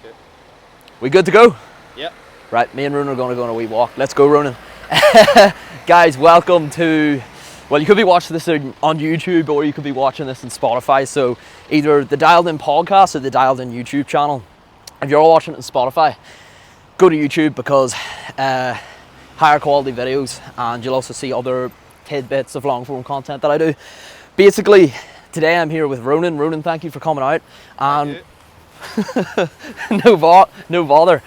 Good. We good to go? Yep. Right, me and Ronan are going to go on a wee walk. Let's go, Ronan. Guys, welcome to, well, you could be watching this on YouTube or you could be watching this on Spotify. So either the DialledIn Podcast or the DialledIn YouTube channel. If you're all watching it on Spotify, go to YouTube because higher quality videos, and you'll also see other tidbits of long form content that I do. Basically, today I'm here with Ronan. Ronan, thank you for coming out. And no bother.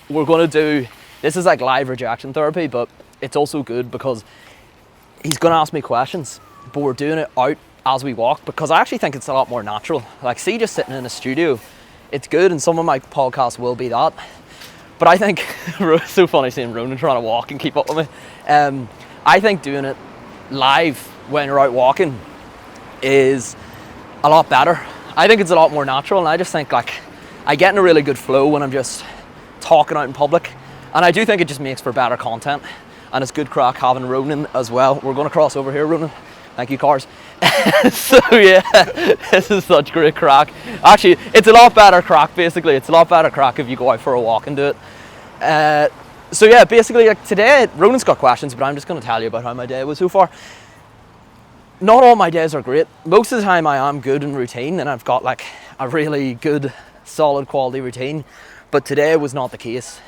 We're going to do, this is like live rejection therapy, but it's also good because he's going to ask me questions, but we're doing it out as we walk because I actually think it's a lot more natural. Like, see, just sitting in a studio, it's good, and some of my podcasts will be that. But I think, it's so funny seeing Ronan trying to walk and keep up with me. I think doing it live when you're out walking is a lot better. I think it's a lot more natural, and I just think like I get in a really good flow when I'm just talking out in public, and I do think it just makes for better content, and it's good crack having Ronan as well. We're going to cross over here, Ronan. Thank you, cars. So yeah, this is such great crack. Actually, it's a lot better crack, basically. It's a lot better crack if you go out for a walk and do it. So yeah, basically, like today, Ronan's got questions, but I'm just going to tell you about how my day was so far. Not all my days are great. Most of the time I am good in routine, and I've got like a really good, solid quality routine. But today was not the case.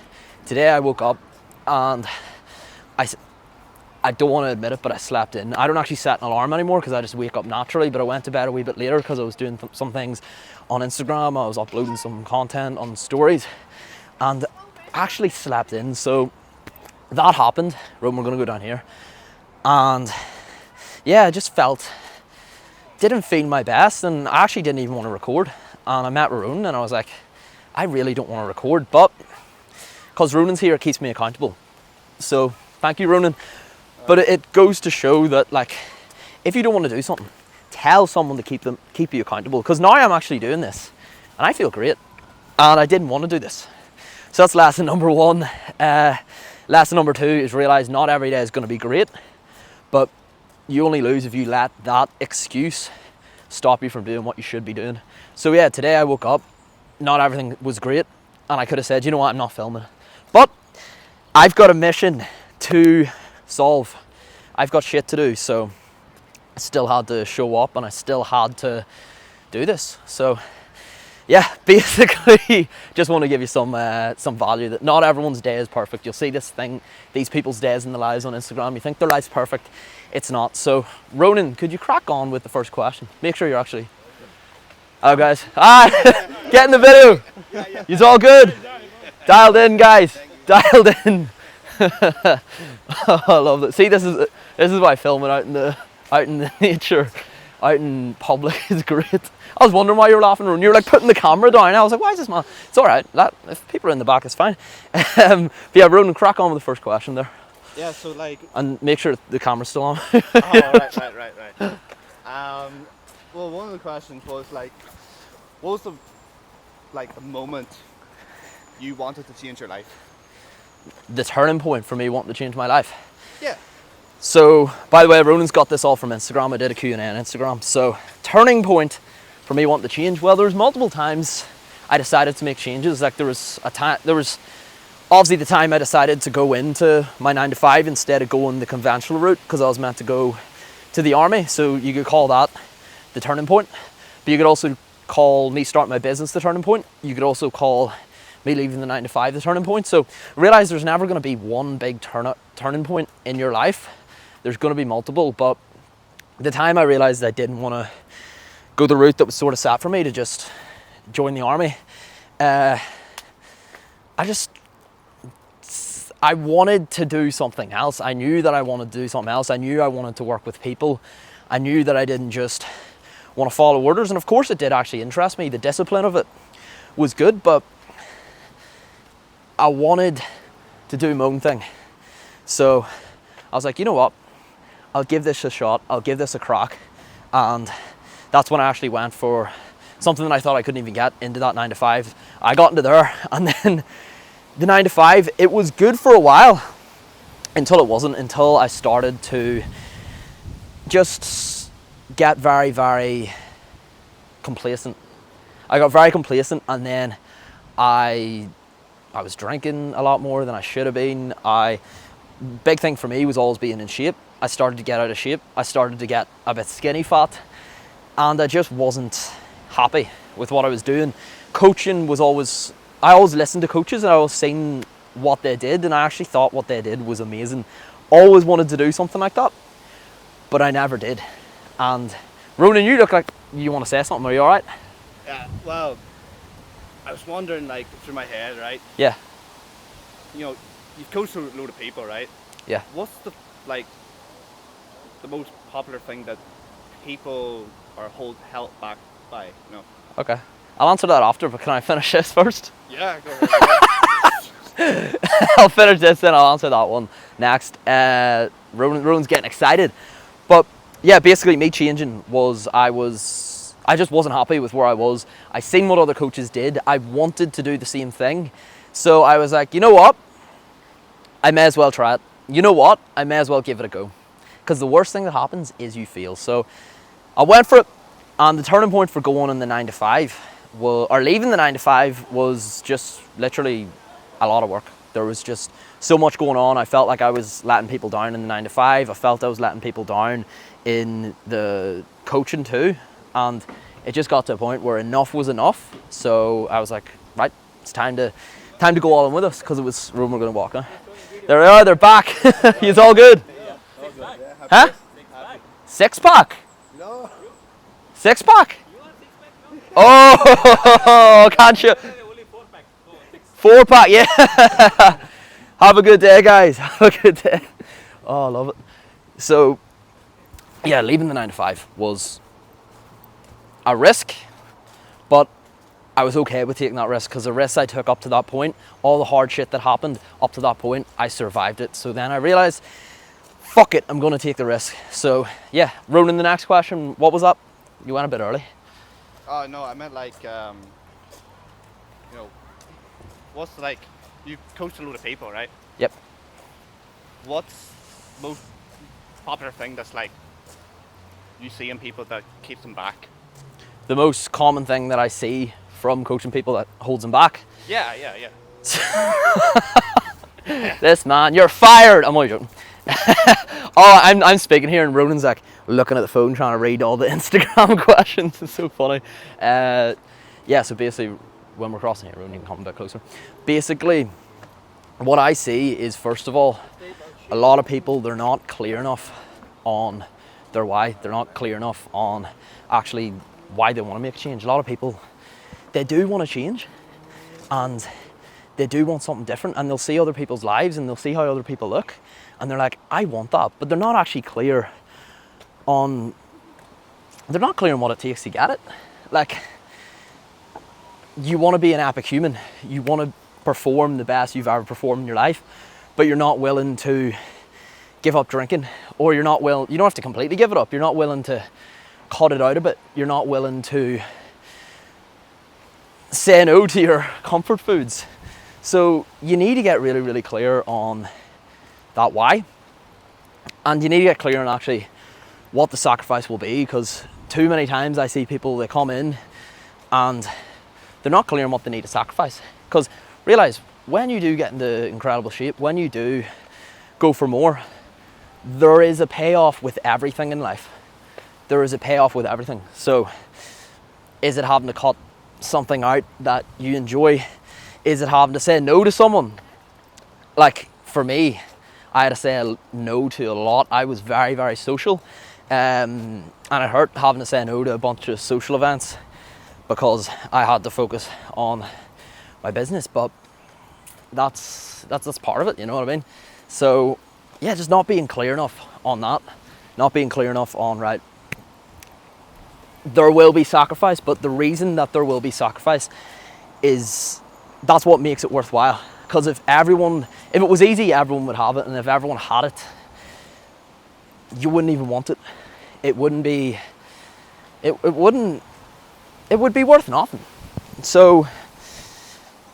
Today I woke up and I don't want to admit it, but I slept in. I don't actually set an alarm anymore because I just wake up naturally, but I went to bed a wee bit later because I was doing some things on Instagram. I was uploading some content on stories and actually slept in. So that happened. We're going to go down here. And yeah, I just didn't feel my best, and I actually didn't even want to record. And I met Ronan and I was like, I really don't want to record, but because Ronan's here, it keeps me accountable. So thank you, Ronan. But it goes to show that, like, if you don't want to do something, tell someone to keep you accountable. Because now I'm actually doing this, and I feel great. And I didn't want to do this. So that's lesson number one. Lesson number two is realize not every day is going to be great, but you only lose if you let that excuse stop you from doing what you should be doing. So yeah, today I woke up, not everything was great, and I could have said, you know what, I'm not filming. But I've got a mission to solve. I've got shit to do, so I still had to show up and I still had to do this. So yeah, basically just want to give you some value that not everyone's day is perfect. You'll see these people's days in their lives on Instagram. You think their life's perfect. It's not. So Ronan, could you crack on with the first question? Make sure you're actually... Oh guys, get in the video. It's all good. Dialed in, guys. Dialed in. I love it. See, this is why filming out in the nature, out in public is great. I was wondering why you were laughing, Ronan. You were like putting the camera down. I was like, why is this man? It's all right. If people are in the back, it's fine. But yeah, Ronan, crack on with the first question there. Yeah. So like. And make sure the camera's still on. Oh, right. Well, one of the questions was like, what was the moment you wanted to change your life? The turning point for me wanting to change my life. Yeah. So, by the way, Ronan's got this all from Instagram. I did a Q&A on Instagram. So, turning point for me wanting to change. Well, there was multiple times I decided to make changes. Like there was obviously the time I decided to go into my 9-to-5 instead of going the conventional route because I was meant to go to the army. So you could call that the turning point. But you could also call me starting my business the turning point. You could also call me leaving the 9-to-5 the turning point. So realize there's never going to be one big turning point in your life. There's going to be multiple, but the time I realized I didn't want to go the route that was sort of set for me to just join the army, I wanted to do something else. I knew that I wanted to do something else. I knew I wanted to work with people. I knew that I didn't just want to follow orders, and of course it did actually interest me. The discipline of it was good, but I wanted to do my own thing. So I was like, you know what, I'll give this a shot, I'll give this a crack. And that's when I actually went for something that I thought I couldn't even get into, that 9-to-5. I got into there, and then the 9-to-5, it was good for a while until it wasn't, until I started to just get very, very complacent. I got very complacent, and then I was drinking a lot more than I should have been. Big thing for me was always being in shape. I started to get out of shape. I started to get a bit skinny fat, and I just wasn't happy with what I was doing. Coaching was always, I always listened to coaches and I always seen what they did, and I actually thought what they did was amazing. Always wanted to do something like that, but I never did. And Ronan, you look like you want to say something. Are you all right? Yeah. Well, I was wondering, like, through my head, right? Yeah. You know, you've coached a load of people, right? Yeah. What's the most popular thing that people are held back by? You know. Okay. I'll answer that after, but can I finish this first? Yeah, go ahead. I'll finish this, then I'll answer that one next. Rowan's getting excited. But yeah, basically me changing was I just wasn't happy with where I was. I seen what other coaches did. I wanted to do the same thing. So I was like, you know what? I may as well try it. You know what? I may as well give it a go. Because the worst thing that happens is you fail. So I went for it. And the turning point for going in the 9 to 5, or leaving the 9 to 5, was just literally a lot of work. There was just so much going on. I felt like I was letting people down in the 9 to 5. I felt I was letting people down in the coaching too. And it just got to a point where enough was enough. So I was like, right, it's time to go all in with us, because it was Roman were going to walk now. There they are, they're back. He's all good. Huh? Six pack? No. Six pack? Oh, can't you? 4 pack, yeah. Have a good day, guys. Have a good day. Oh, I love it. So, yeah, leaving the 9 to 5 was a risk, but I was okay with taking that risk, because the risks I took up to that point, all the hard shit that happened up to that point, I survived it. So then I realized, fuck it, I'm going to take the risk. So yeah, Ronan, the next question, what was up? You went a bit early. Oh no, I meant like, you know, what's like, you coach a load of people, right? Yep. What's most popular thing that's like you see in people that keeps them back? The most common thing that I see from coaching people that holds them back. Yeah. This man, you're fired. I'm only joking. Oh, I'm speaking here, and Ronan's like looking at the phone trying to read all the Instagram questions. It's so funny. Yeah, so basically when we're crossing here, Ronan, you can come a bit closer. Basically, what I see is, first of all, a lot of people, they're not clear enough on their why. They're not clear enough on actually why they want to make a change. A lot of people, they do want to change, and they do want something different, and they'll see other people's lives and they'll see how other people look, and they're like, I want that, but they're not actually clear on what it takes to get it. Like, you want to be an epic human, you want to perform the best you've ever performed in your life, but you're not willing to give up drinking, or you don't have to completely give it up, you're not willing to cut it out a bit, you're not willing to say no to your comfort foods. So you need to get really, really clear on that why, and you need to get clear on actually what the sacrifice will be, because too many times I see people, they come in and they're not clear on what they need to sacrifice. Because realize, when you do get into incredible shape, when you do go for more, there is a payoff with everything in life. There is a payoff with everything. So is it having to cut something out that you enjoy? Is it having to say no to someone? Like, for me, I had to say no to a lot. I was very, very social, and it hurt having to say no to a bunch of social events because I had to focus on my business. But that's part of it, you know what I mean? So yeah, just not being clear enough on that, not being clear enough on, right, there will be sacrifice, but the reason that there will be sacrifice is, that's what makes it worthwhile. Because if it was easy, everyone would have it, and if everyone had it, you wouldn't even want it. It would be worth nothing. So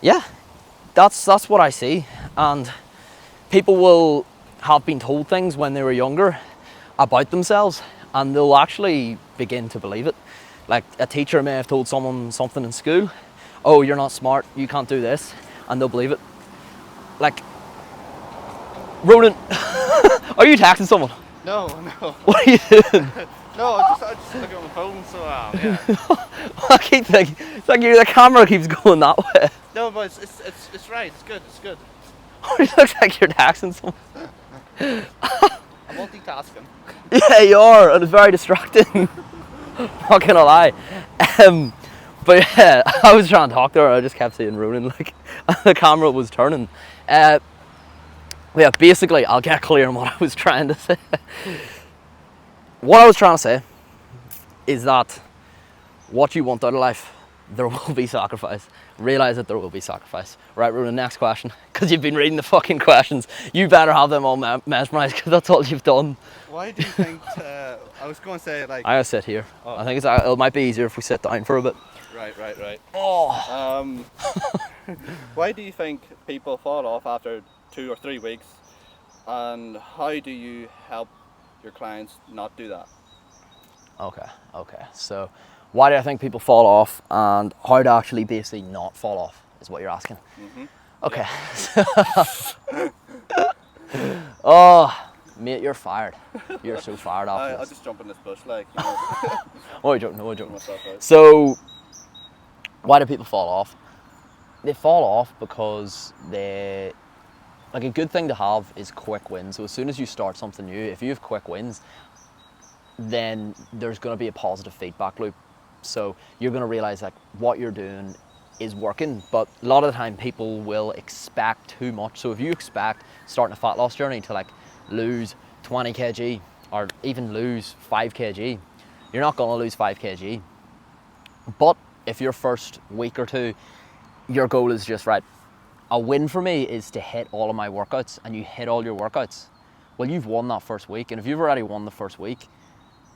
yeah, that's what I see. And people will have been told things when they were younger about themselves, and they'll actually begin to believe it. Like, a teacher may have told someone something in school, oh, you're not smart, you can't do this, and they'll believe it. Like, Ronan, are you texting someone? No. What are you doing? No, I just look at my phone, so yeah. I keep thinking, it's like the camera keeps going that way. No, but it's right. It's good. It looks like you're texting someone. I'm multitasking. Yeah, you are, and it's very distracting. Not gonna lie. But yeah, I was trying to talk to her, and I just kept saying Ronan, like, the camera was turning. Yeah, basically, I'll get clear on what I was trying to say. What I was trying to say is that what you want out of life, there will be sacrifice. Realise that there will be sacrifice. Right, Ronan, next question. Because you've been reading the fucking questions. You better have them all mesmerised, because that's all you've done. Why do you think, I was going to say, like... I gotta sit here. Oh. I think it might be easier if we sit down for a bit. Right. Oh. Why do you think people fall off after 2 or 3 weeks, and how do you help your clients not do that? Okay. So, why do I think people fall off, and how to actually basically not fall off is what you're asking. Mm-hmm. Okay. Oh, mate, you're fired. You're so fired off. I'll just jump in this bush, like, you know. Oh, I don't know. Myself out. So, why do people fall off? They fall off because a good thing to have is quick wins. So as soon as you start something new, if you have quick wins, then there's going to be a positive feedback loop. So you're going to realize like what you're doing is working, but a lot of the time people will expect too much. So if you expect starting a fat loss journey to like lose 20 kg or even lose 5 kg, you're not going to lose 5 kg. But if your first week or two, your goal is just, right, a win for me is to hit all of my workouts, and you hit all your workouts, well, you've won that first week. And if you've already won the first week,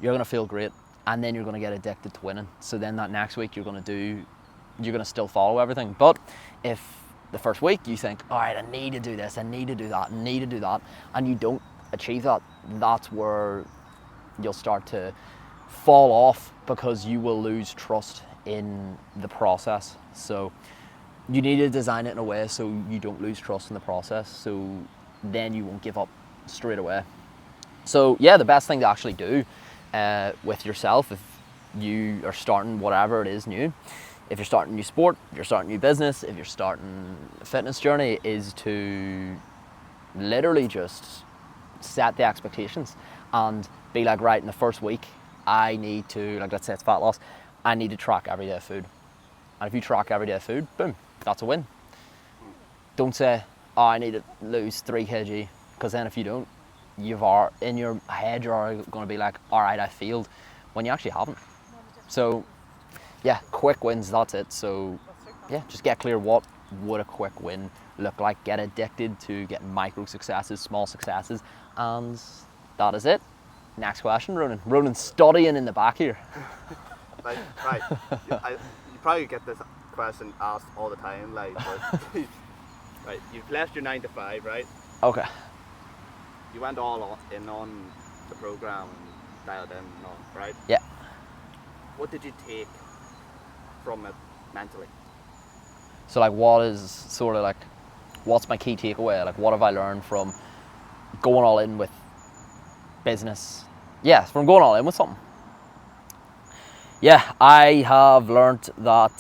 you're going to feel great, and then you're going to get addicted to winning. So then that next week you're going to still follow everything. But if the first week you think, all right, I need to do this, I need to do that, and you don't achieve that, that's where you'll start to fall off, because you will lose trust in the process. So you need to design it in a way so you don't lose trust in the process, so then you won't give up straight away. So yeah, the best thing to actually do with yourself, if you are starting whatever it is new, if you're starting a new sport, if you're starting a new business, if you're starting a fitness journey, is to literally just set the expectations and be like, right, in the first week I need to, like, let's say it's fat loss, I need to track everyday food. And if you track everyday food, boom, that's a win. Don't say, oh, I need to lose 3 kg, because then if you don't, in your head you're going to be like, all right, I failed, when you actually haven't. So yeah, quick wins, that's it. So yeah, just get clear, what would a quick win look like? Get addicted to getting micro successes, small successes, and that is it. Next question, Ronan. Ronan's studying in the back here. Right. You probably get this question asked all the time, like, but right, you've left your 9 to 5, right? Okay. You went all in on the program and dialed in and all, right? Yeah. What did you take from it mentally? So like, what is sort of like, what's my key takeaway? Like, what have I learned from going all in with business? Yeah, from going all in with something. Yeah, I have learned that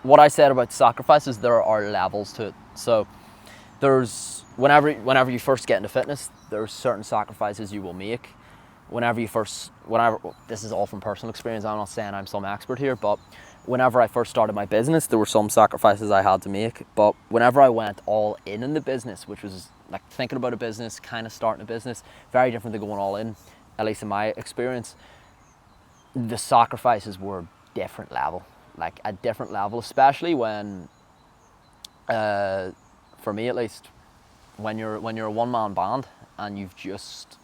what I said about sacrifices, there are levels to it. So there's, whenever you first get into fitness, there's certain sacrifices you will make. This is all from personal experience, I'm not saying I'm some expert here, but whenever I first started my business, there were some sacrifices I had to make. But whenever I went all in the business, which was like thinking about a business, kind of starting a business, very different than going all in, at least in my experience, the sacrifices were different level, like a different level, especially when, for me at least, when you're a one-man band and you've just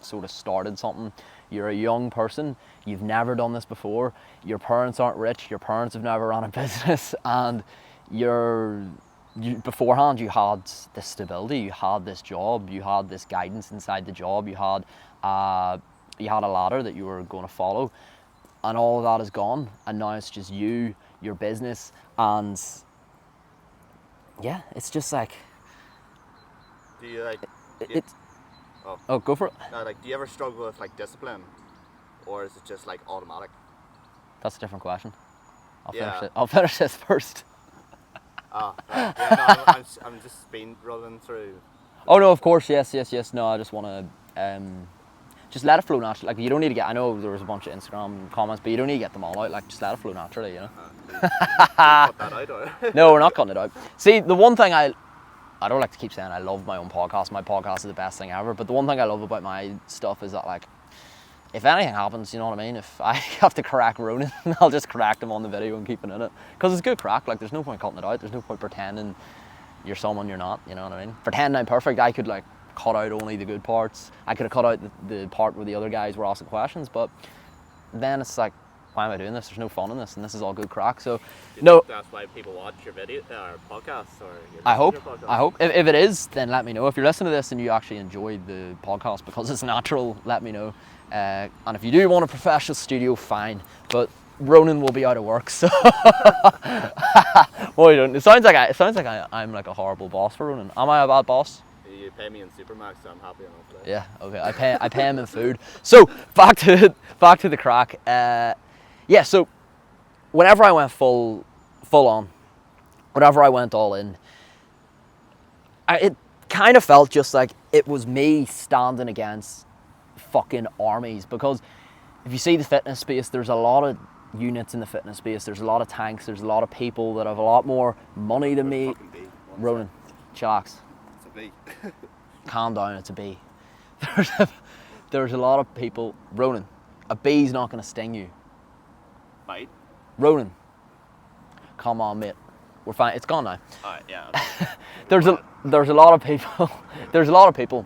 sort of started something, you're a young person, you've never done this before, your parents aren't rich, your parents have never run a business, and beforehand you had this stability, you had this job, you had this guidance inside the job, you had a ladder that you were going to follow, and all of that is gone, and now it's just you, your business, and yeah, it's just like Do you like? it's. Oh. Oh, go for it. No, like, do you ever struggle with like discipline, or is it just like automatic? That's a different question. Yeah. I'll finish this first. Ah, right. Yeah, no, I'm just speed running through. Oh no, of course, yes. No, I just want to just let it flow naturally. Like, you don't need to get. I know there was a bunch of Instagram comments, but you don't need to get them all out. Like, just let it flow naturally, you know. Cut that out, or? No, we're not cutting it out. See, the one thing I don't like to keep saying I love my own podcast. My podcast is the best thing ever. But the one thing I love about my stuff is that, like, if anything happens, you know what I mean? If I have to correct Ronan, I'll just correct him on the video and keep it in it. Because it's good crack. Like, there's no point cutting it out. There's no point pretending you're someone you're not. You know what I mean? Pretending I'm perfect. I could, like, cut out only the good parts. I could have cut out the part where the other guys were asking questions. But then it's like, why am I doing this? There's no fun in this, and this is all good crack. So, no. That's why people watch your video or podcasts, or I hope. If it is, then let me know. If you're listening to this and you actually enjoy the podcast because it's natural, let me know. And if you do want a professional studio, fine. But Ronan will be out of work, so. Well, you don't. It sounds like I'm like a horrible boss for Ronan. Am I a bad boss? You pay me in Supermax, so I'm happy enough for that. Yeah. Okay. I pay him in food. So back to the crack. Yeah. So whenever I went full on, whenever I went all in, it kind of felt just like it was me standing against fucking armies. Because if you see the fitness space, there's a lot of units in the fitness space. There's a lot of tanks. There's a lot of people that have a lot more money than me. Ronan, chillax. It's a bee. Calm down, it's a bee. There's a lot of people. Ronan, a bee's not going to sting you. Bite? Ronan, come on, mate. We're fine. It's gone now. Alright, yeah. There's a lot of people. There's a lot of people,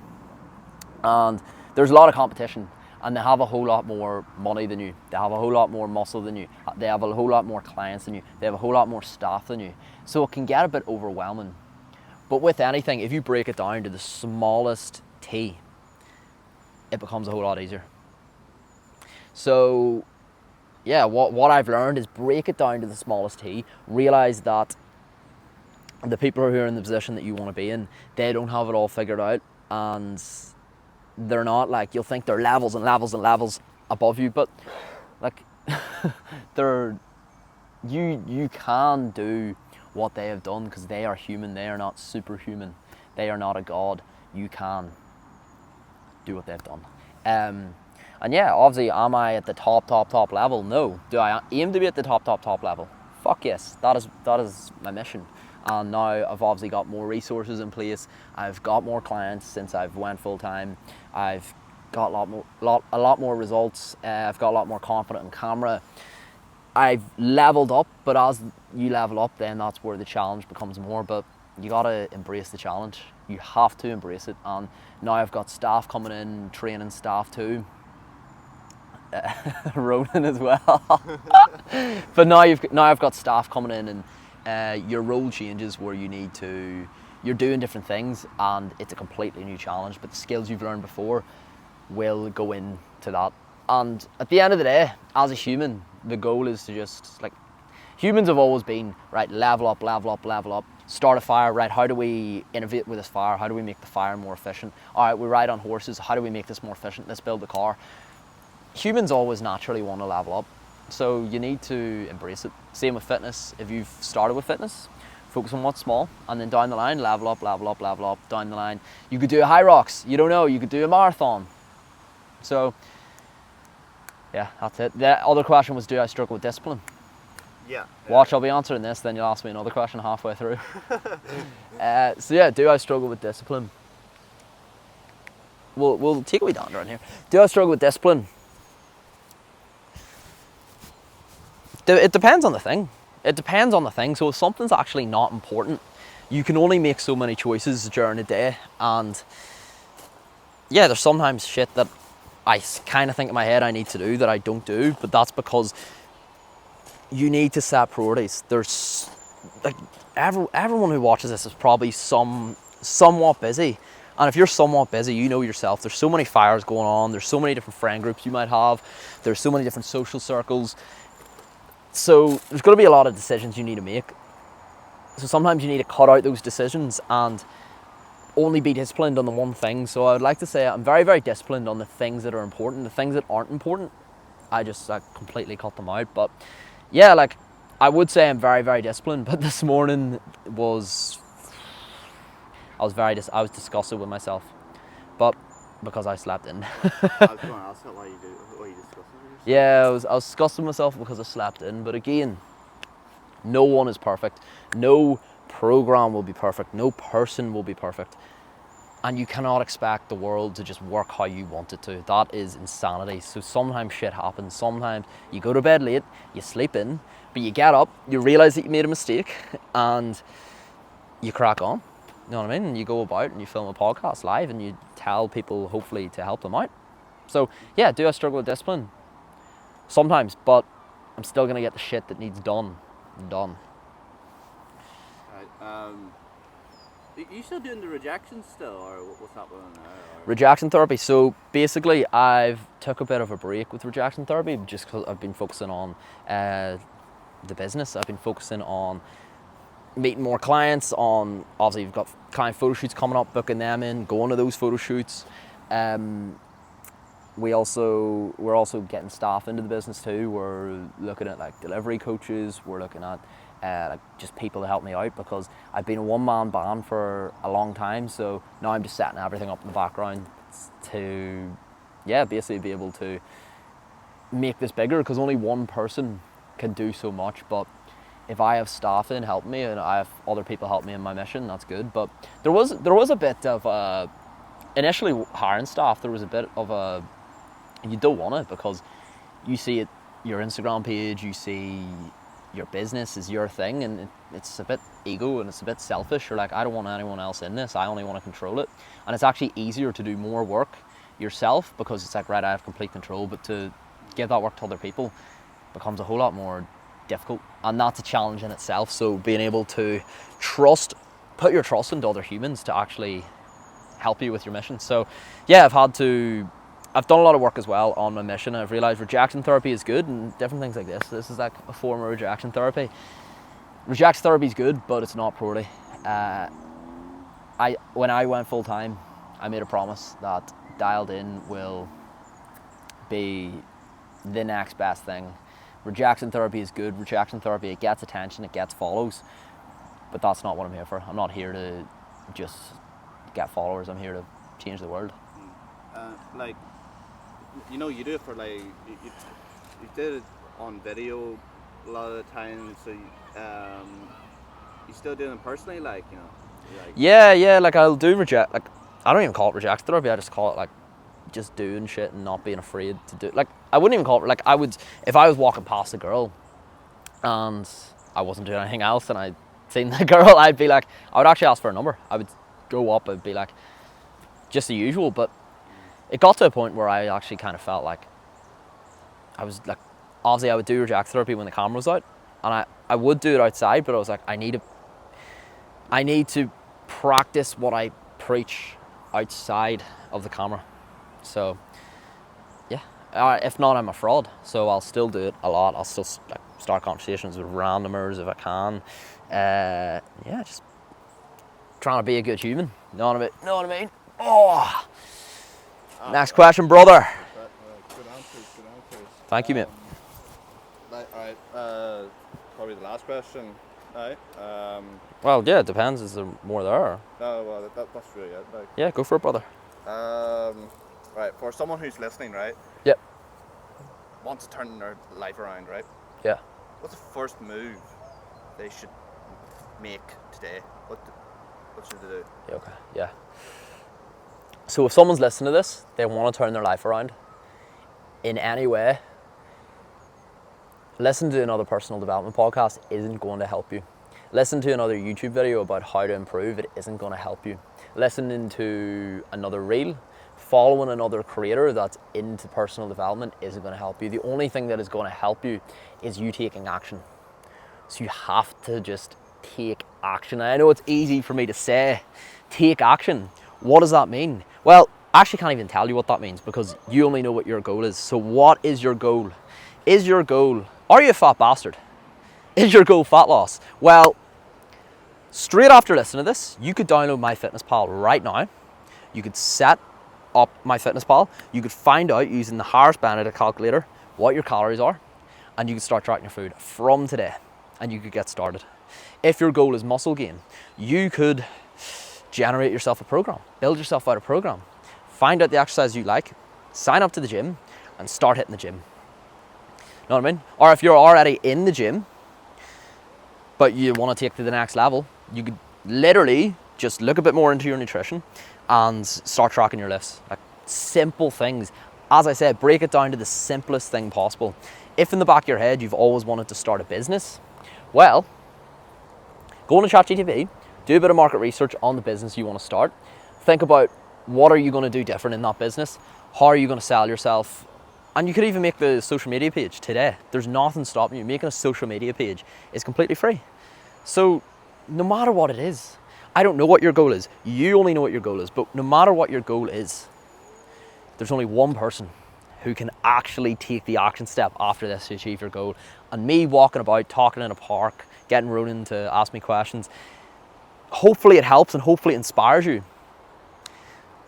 and there's a lot of competition, and they have a whole lot more money than you. They have a whole lot more muscle than you. They have a whole lot more clients than you. They have a whole lot more staff than you. So it can get a bit overwhelming. But with anything, if you break it down to the smallest T, it becomes a whole lot easier. So, yeah, what I've learned is break it down to the smallest T. Realize that the people who are in the position that you want to be in, they don't have it all figured out, and they're not like, you'll think they're levels and levels and levels above you, but like you can do what they have done because they are human. They are not superhuman. They are not a god. You can do what they've done. And yeah, obviously, am I at the top level? No. Do I aim to be at the top level? Fuck yes. That is my mission. And now I've obviously got more resources in place. I've got more clients since I've went full time. I've got a lot more results. I've got a lot more confidence in camera. I've leveled up, but as you level up, then that's where the challenge becomes more. But you gotta embrace the challenge. You have to embrace it. And now I've got staff coming in, training staff too. Ronan as well. But now I've got staff coming in, and your role changes where you're doing different things, and it's a completely new challenge. But the skills you've learned before will go into that. And at the end of the day, as a human, the goal is to just, like, humans have always been, right, level up, start a fire, right, how do we innovate with this fire? How do we make the fire more efficient? All right, we ride on horses, how do we make this more efficient? Let's build a car. Humans always naturally want to level up, so you need to embrace it. Same with fitness. If you've started with fitness, focus on what's small, and then down the line, level up, down the line. You could do a high rocks, you don't know, you could do a marathon. So, yeah, that's it. The other question was, do I struggle with discipline? Yeah. Watch, I'll be answering this, then you'll ask me another question halfway through. So yeah, do I struggle with discipline? We'll take a wee down here. Do I struggle with discipline? It depends on the thing. So if something's actually not important, you can only make so many choices during a day. And yeah, there's sometimes shit that I kind of think in my head I need to do that I don't do, but that's because you need to set priorities. There's, like, everyone who watches this is probably somewhat busy. And if you're somewhat busy, you know yourself, there's so many fires going on, there's so many different friend groups you might have, there's so many different social circles. So there's going to be a lot of decisions you need to make. So sometimes you need to cut out those decisions and only be disciplined on the one thing. So I would like to say I'm very, very disciplined on the things that are important. The things that aren't important, I completely cut them out. But yeah, like I would say I'm very, very disciplined. But this morning I was disgusted with myself, but because I slept in. I was going to ask that why you discussing with yourself. Yeah, I was disgusted with myself because I slept in. But again, no one is perfect. No program will be perfect. No person will be perfect. And you cannot expect the world to just work how you want it to. That is insanity. So sometimes shit happens. Sometimes you go to bed late, you sleep in, but you get up, you realise that you made a mistake, and you crack on. You know what I mean? And you go about and you film a podcast live and you tell people, hopefully, to help them out. So yeah, do I struggle with discipline? Sometimes, but I'm still going to get the shit that needs done. Right. Are you still doing the rejection still, or what's happening now? Rejection therapy. So basically, I've took a bit of a break with rejection therapy just because I've been focusing on the business. I've been focusing on meeting more clients. On obviously, you've got client photo shoots coming up, booking them in, going to those photo shoots. We're also getting staff into the business too. We're looking at like delivery coaches. We're looking at like just people to help me out because I've been a one-man band for a long time. So now I'm just setting everything up in the background to, basically be able to make this bigger because only one person can do so much. But if I have staff in helping me and I have other people help me in my mission, that's good. But there was a bit of initially hiring staff. There was a bit of you don't want it because you see it, your Instagram page, you see your business is your thing, and it's a bit ego and it's a bit selfish. You're like, I don't want anyone else in this, I only want to control it. And it's actually easier to do more work yourself because it's like, right, I have complete control, but to give that work to other people becomes a whole lot more difficult, and that's a challenge in itself. So being able to put your trust into other humans to actually help you with your mission. So yeah, I've done a lot of work as well on my mission. I've realised rejection therapy is good and different things like this. This is like a form of rejection therapy. Rejection therapy is good, but it's not purely. When I went full time, I made a promise that Dialed In will be the next best thing. Rejection therapy is good. Rejection therapy, it gets attention, it gets follows, but that's not what I'm here for. I'm not here to just get followers. I'm here to change the world. Like, you know, you do it for like you did it on video a lot of the time. So you still doing it personally, like, you know? Like, yeah. Like I'll do like I don't even call it rejection therapy. I just call it like just doing shit and not being afraid to do. Like I wouldn't even call it, like I would, if I was walking past a girl and I wasn't doing anything else and I'd seen the girl, I'd be like, I would actually ask for a number. I would go up and be like, just the usual. But it got to a point where I actually kind of felt like I was like, obviously I would do rejection therapy when the camera was out, and I would do it outside, but I was like, I need to practice what I preach outside of the camera. So yeah, if not, I'm a fraud. So I'll still do it a lot. I'll still like start conversations with randomers if I can. Just trying to be a good human. Know what I mean? Oh. Next question, brother. Good answers. Thank you, mate. Alright, probably the last question. Right. Well, yeah, it depends. Is there more there? No, well, that's really it. Like, Yeah, go for it, brother. right, for someone who's listening, right? Yep. Wants to turn their life around, right? Yeah. What's the first move they should make today? What should they do? Yeah, okay. Yeah. So if someone's listening to this, they want to turn their life around in any way, listen to another personal development podcast isn't going to help you. Listen to another YouTube video about how to improve, it isn't going to help you. Listening to another reel, following another creator that's into personal development isn't going to help you. The only thing that is going to help you is you taking action. So you have to just take action. And I know it's easy for me to say, take action. What does that mean? Well, I actually can't even tell you what that means because you only know what your goal is. So what is your goal? Are you a fat bastard? Is your goal fat loss? Well, straight after listening to this, you could download MyFitnessPal right now. You could set up MyFitnessPal. You could find out using the Harris-Benedict calculator what your calories are, and you could start tracking your food from today, and you could get started. If your goal is muscle gain, you could generate yourself a program, build yourself out a program, find out the exercise you like, sign up to the gym, and start hitting the gym. Know what I mean? Or if you're already in the gym, but you want to take to the next level, you could literally just look a bit more into your nutrition and start tracking your lifts. Like simple things. As I said, break it down to the simplest thing possible. If in the back of your head you've always wanted to start a business, well, go on to ChatGPT, do a bit of market research on the business you want to start. Think about what are you going to do different in that business? How are you going to sell yourself? And you could even make the social media page today. There's nothing stopping you. Making a social media page is completely free. So no matter what it is, I don't know what your goal is. You only know what your goal is. But no matter what your goal is, there's only one person who can actually take the action step after this to achieve your goal. And me walking about, talking in a park, getting Ronan to ask me questions, hopefully it helps and hopefully it inspires you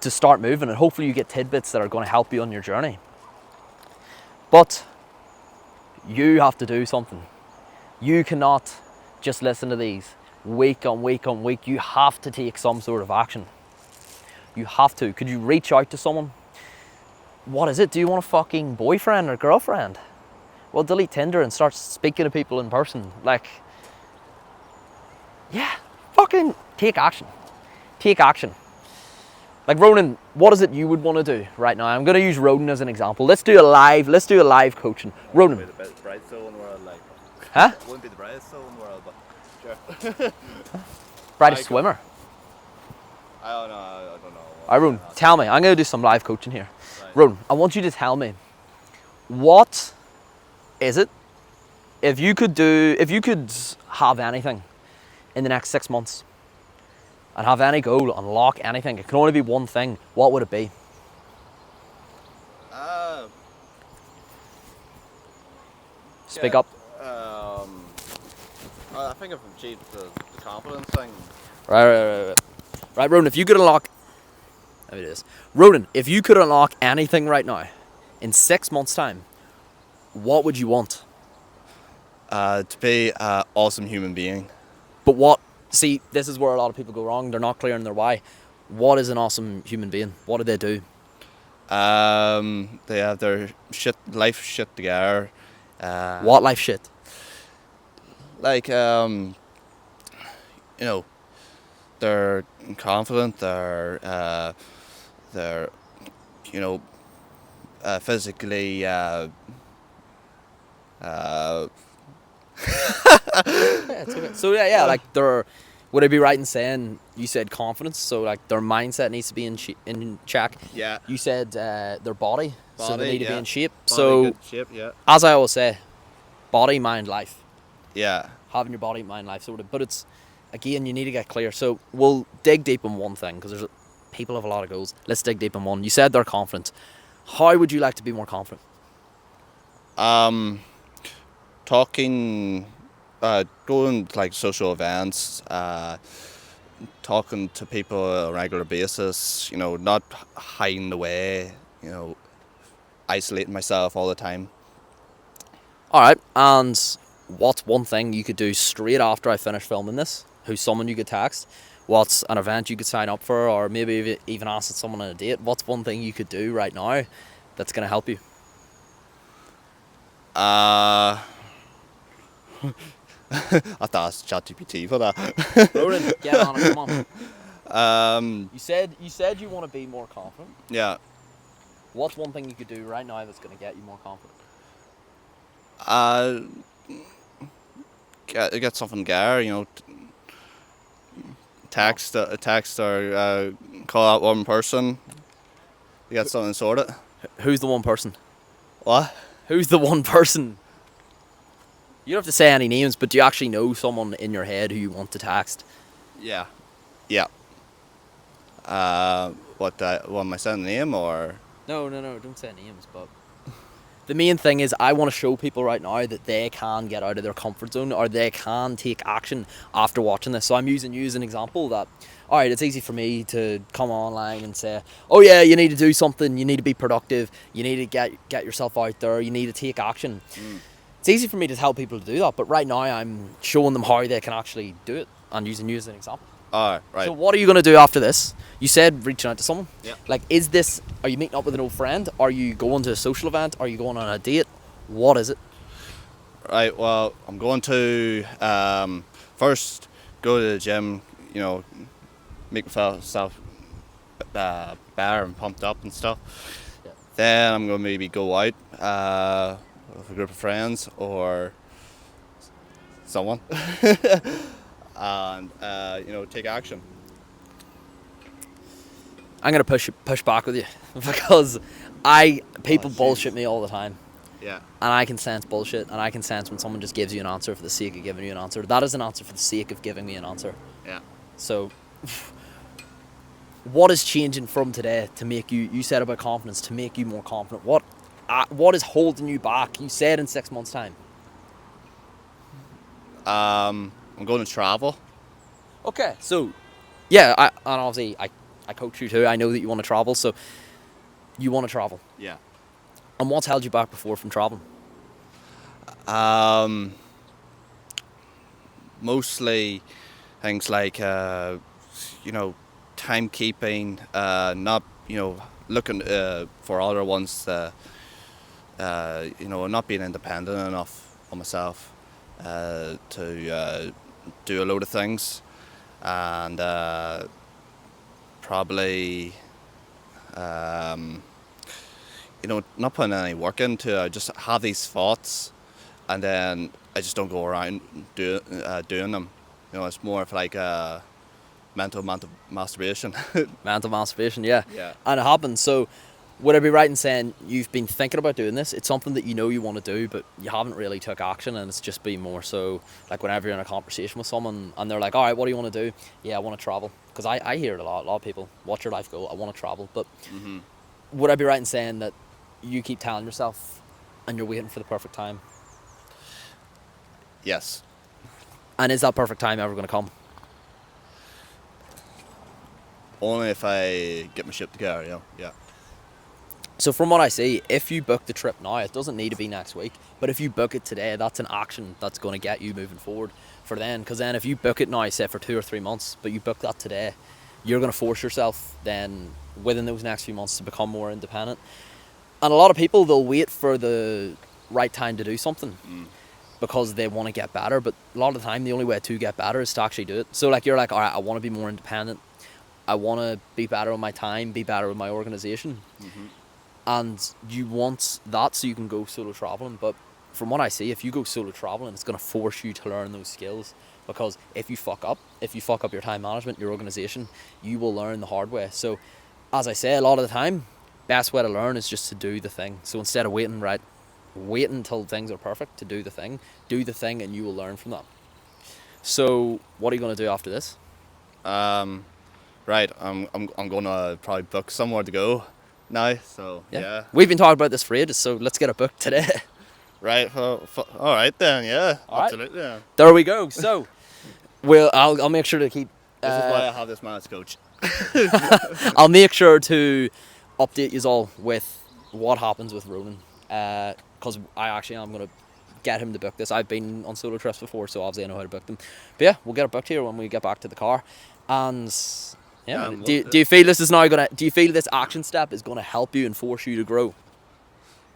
to start moving, and hopefully you get tidbits that are going to help you on your journey. But you have to do something. You cannot just listen to these week on week on week. You have to take some sort of action. You have to. Could you reach out to someone? What is it? Do you want a fucking boyfriend or girlfriend? Well, delete Tinder and start speaking to people in person. Like, yeah, fucking take action. Take action. Like Ronan, what is it you would want to do right now? I'm going to use Ronan as an example. Let's do a live coaching. Ronan. Wouldn't be the brightest soul in the world, like. Huh? Wouldn't be the brightest soul in the world, but sure. Brightest swimmer. I don't know. I don't know. All right, Ronan, tell me. I'm going to do some live coaching here. Right. Ronan, I want you to tell me, what is it, if you could have anything in the next 6 months, and have any goal, unlock anything, it can only be one thing, what would it be? Speak up. I think I've achieved the confidence thing. Right, Ronan, if you could unlock... There it is. Ronan, if you could unlock anything right now, in 6 months' time, what would you want? To be an awesome human being. But what... See, this is where a lot of people go wrong. They're not clear on their why. What is an awesome human being? What do they do? They have their life shit together. What life shit? Like, you know, they're confident. They're, you know, physically. Yeah, it's okay. So yeah, like would I be right in saying you said confidence? So like their mindset needs to be in check. Yeah. You said their body, so they need to be in shape. Body, so good shape, yeah. as I always say, body, mind, life. Yeah. Having your body, mind, life. So, but it's again, you need to get clear. So we'll dig deep in one thing because people have a lot of goals. Let's dig deep in one. You said they're confident. How would you like to be more confident? Talking, going to like social events, talking to people on a regular basis, you know, not hiding away, you know, isolating myself all the time. All right, and what's one thing you could do straight after I finish filming this? Who's someone you could text? What's an event you could sign up for, or maybe even ask someone on a date? What's one thing you could do right now that's going to help you? I have to ask ChatGPT for that. Ronan, get on it, come on. Um, You said you want to be more confident. yeah. What's one thing you could do right now that's going to get you more confident? Get something gear, you know, text or call out one person to get something sorted. Who's the one person? What? Who's the one person? You don't have to say any names, but do you actually know someone in your head who you want to text? Yeah. Yeah. Want my son's name or? No, don't say names, but the main thing is I want to show people right now that they can get out of their comfort zone, or they can take action after watching this. So I'm using you as an example that, all right, it's easy for me to come online and say, oh yeah, you need to do something, you need to be productive, you need to get yourself out there, you need to take action. It's easy for me to tell people to do that, but right now I'm showing them how they can actually do it and using you as an example. Right. So what are you going to do after this? You said reaching out to someone. Yeah. Like, are you meeting up with an old friend? Are you going to a social event? Are you going on a date? What is it? Right, well, I'm going to first go to the gym, make myself better and pumped up and stuff. Yeah. Then I'm going to maybe go out with a group of friends or someone and, take action. I'm going to push back with you because people bullshit me all the time. Yeah. And I can sense bullshit, and I can sense when someone just gives you an answer for the sake of giving you an answer. That is an answer for the sake of giving me an answer. Yeah. So, what is changing from today to make you said about confidence, to make you more confident? What is holding you back? You said in 6 months' time. I'm going to travel. Okay, so, yeah, and obviously I coach you too. I know that you want to travel, so you want to travel. Yeah. And what's held you back before from traveling? Mostly things like, timekeeping, not, looking for other ones, not being independent enough on myself to do a load of things, and probably not putting any work into it. I just have these thoughts and then I just don't go around doing them. It's more of like a mental masturbation. Mental masturbation, yeah. Yeah. And it happens. So would I be right in saying you've been thinking about doing this? It's something that you know you want to do, but you haven't really took action, and it's just been more so like whenever you're in a conversation with someone and they're like, all right, what do you want to do? Yeah, I want to travel. Because I hear it a lot of people, what's your life goal? I want to travel. But would I be right in saying that you keep telling yourself and you're waiting for the perfect time? Yes. And is that perfect time ever going to come? Only if I get my shit together, yeah. So from what I see, if you book the trip now, it doesn't need to be next week, but if you book it today, that's an action that's going to get you moving forward for then. Because then if you book it now, say for 2 or 3 months, but you book that today, you're going to force yourself then within those next few months to become more independent. And a lot of people, they'll wait for the right time to do something because they want to get better, but a lot of the time the only way to get better is to actually do it. So like you're like, all right, I want to be more independent, I want to be better with my time, be better with my organisation. And you want that so you can go solo traveling. But from what I see, if you go solo traveling, it's going to force you to learn those skills, because if you fuck up your time management, your organisation, you will learn the hard way. So as I say, a lot of the time, best way to learn is just to do the thing. So instead of waiting until things are perfect to do the thing and you will learn from that. So what are you going to do after this? Right, I'm going to probably book somewhere to go now, so yeah. We've been talking about this for ages, so let's get a book today. Right, all right then, yeah, all absolutely. Right. Yeah. There we go. So I'll make sure to keep this is why I have this man as coach. I'll make sure to update you all with what happens with Ronan, because I actually am going to get him to book this. I've been on solo trips before, so obviously I know how to book them. But yeah, we'll get it booked here when we get back to the car. And yeah, do you feel this is now gonna? Do you feel this action step is going to help you and force you to grow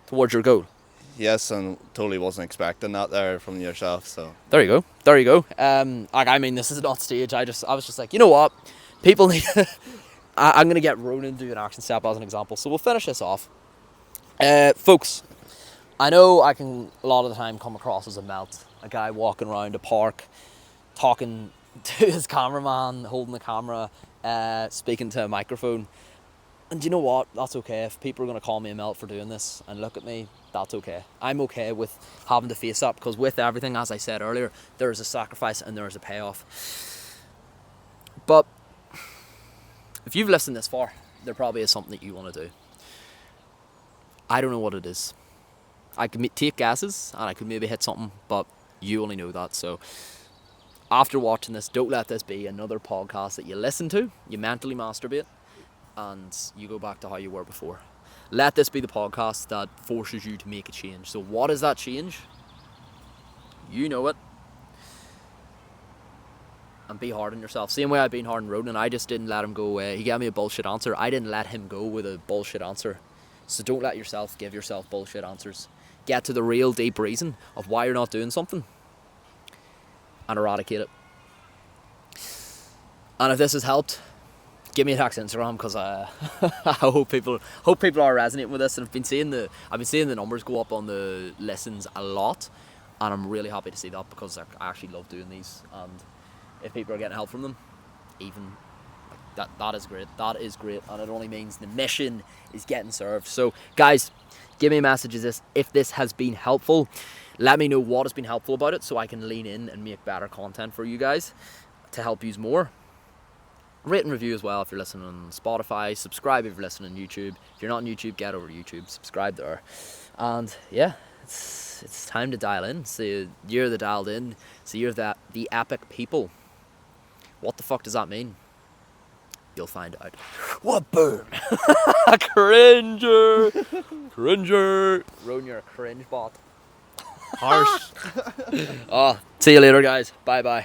towards your goal? Yes, and totally wasn't expecting that there from yourself. So there you go. Like, I mean, this is not stage. I was just like, you know what, people need. I'm gonna get Ronan to do an action step as an example. So we'll finish this off, folks. I know I can a lot of the time come across as a melt, a guy walking around a park, talking to his cameraman, holding the camera, speaking to a microphone. And you know what? That's okay. If people are going to call me a melt for doing this and look at me, that's okay. I'm okay with having to face up, because with everything, as I said earlier, there is a sacrifice and there is a payoff. But if you've listened this far, there probably is something that you want to do. I don't know what it is. I could take guesses and I could maybe hit something, but you only know that. So after watching this, don't let this be another podcast that you listen to, you mentally masturbate, and you go back to how you were before. Let this be the podcast that forces you to make a change. So what is that change? You know it. And be hard on yourself. Same way I've been hard on Ronan. I just didn't let him go away. He gave me a bullshit answer. I didn't let him go with a bullshit answer. So don't let yourself give yourself bullshit answers. Get to the real deep reason of why you're not doing something and eradicate it. And if this has helped, give me a text on Instagram, because I hope people are resonating with this. And I've been seeing the numbers go up on the listens a lot, and I'm really happy to see that, because I actually love doing these. And if people are getting help from them, even that is great. That is great, and it only means the mission is getting served. So guys, give me a message if this has been helpful. Let me know what has been helpful about it, so I can lean in and make better content for you guys to help you more. Rate and review as well if you're listening on Spotify. Subscribe if you're listening on YouTube. If you're not on YouTube, get over to YouTube. Subscribe there. And yeah, it's time to dial in. So you're the dialed in. So you're the epic people. What the fuck does that mean? You'll find out. What? Boom! Cringer! Cringer! Rowan, you're a cringe bot. Harsh. See you later, guys. Bye bye.